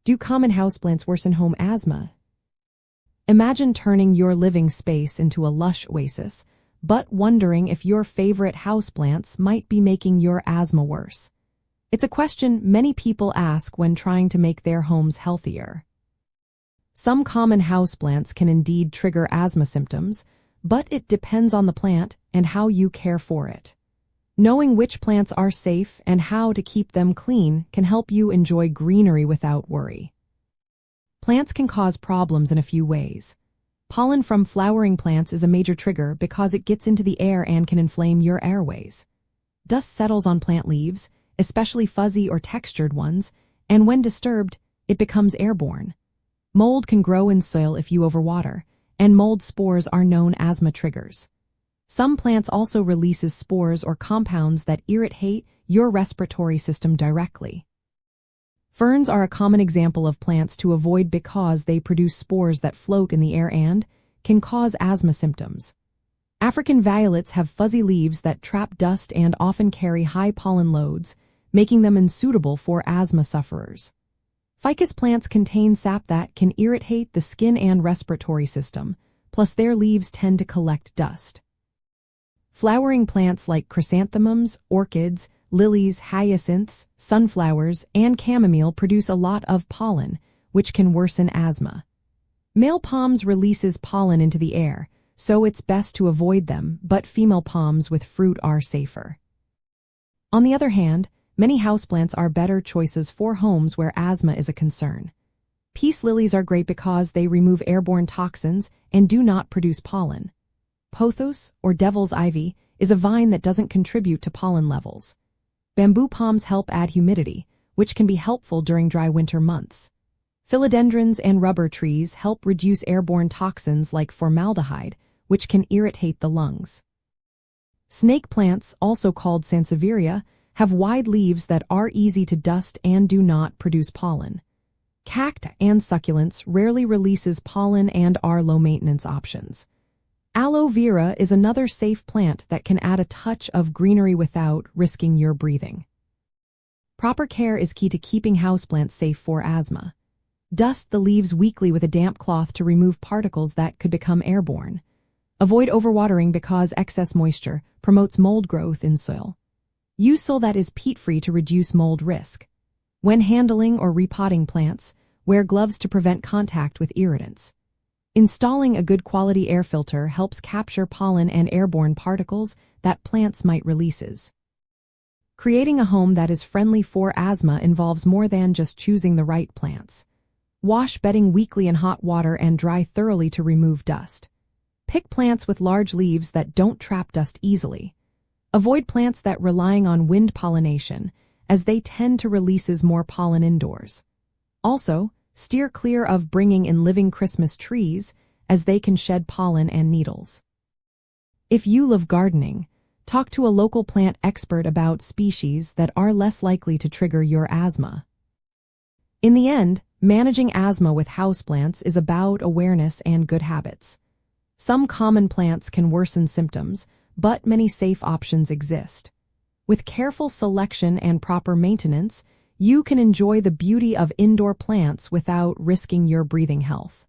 Do common houseplants worsen home asthma? Imagine turning your living space into a lush oasis, but wondering if your favorite houseplants might be making your asthma worse. It's a question many people ask when trying to make their homes healthier. Some common houseplants can indeed trigger asthma symptoms, but it depends on the plant and how you care for it. Knowing which plants are safe and how to keep them clean can help you enjoy greenery without worry. Plants can cause problems in a few ways. Pollen from flowering plants is a major trigger because it gets into the air and can inflame your airways. Dust settles on plant leaves, especially fuzzy or textured ones, and when disturbed, it becomes airborne. Mold can grow in soil if you overwater, and mold spores are known asthma triggers. Some plants also releases spores or compounds that irritate your respiratory system directly. Ferns are a common example of plants to avoid because they produce spores that float in the air and can cause asthma symptoms. African violets have fuzzy leaves that trap dust and often carry high pollen loads, making them unsuitable for asthma sufferers. Ficus plants contain sap that can irritate the skin and respiratory system, plus their leaves tend to collect dust. Flowering plants like chrysanthemums, orchids, lilies, hyacinths, sunflowers, and chamomile produce a lot of pollen, which can worsen asthma. Male palms releases pollen into the air, so it's best to avoid them, but female palms with fruit are safer. On the other hand, many houseplants are better choices for homes where asthma is a concern. Peace lilies are great because they remove airborne toxins and do not produce pollen. Pothos, or devil's ivy, is a vine that doesn't contribute to pollen levels. Bamboo palms help add humidity, which can be helpful during dry winter months. Philodendrons and rubber trees help reduce airborne toxins like formaldehyde, which can irritate the lungs. Snake plants, also called sansevieria, have wide leaves that are easy to dust and do not produce pollen. Cacti and succulents rarely releases pollen and are low-maintenance options. Aloe vera is another safe plant that can add a touch of greenery without risking your breathing. Proper care is key to keeping houseplants safe for asthma. Dust the leaves weekly with a damp cloth to remove particles that could become airborne. Avoid overwatering because excess moisture promotes mold growth in soil. Use soil that is peat-free to reduce mold risk. When handling or repotting plants, wear gloves to prevent contact with irritants. Installing a good quality air filter helps capture pollen and airborne particles that plants might release. Creating a home that is friendly for asthma involves more than just choosing the right plants. Wash bedding weekly in hot water and dry thoroughly to remove dust. Pick plants with large leaves that don't trap dust easily. Avoid plants that relying on wind pollination, as they tend to release more pollen indoors. Also, steer clear of bringing in living Christmas trees, as they can shed pollen and needles. If you love gardening, talk to a local plant expert about species that are less likely to trigger your asthma. In the end, managing asthma with houseplants is about awareness and good habits. Some common plants can worsen symptoms, but many safe options exist. With careful selection and proper maintenance, you can enjoy the beauty of indoor plants without risking your breathing health.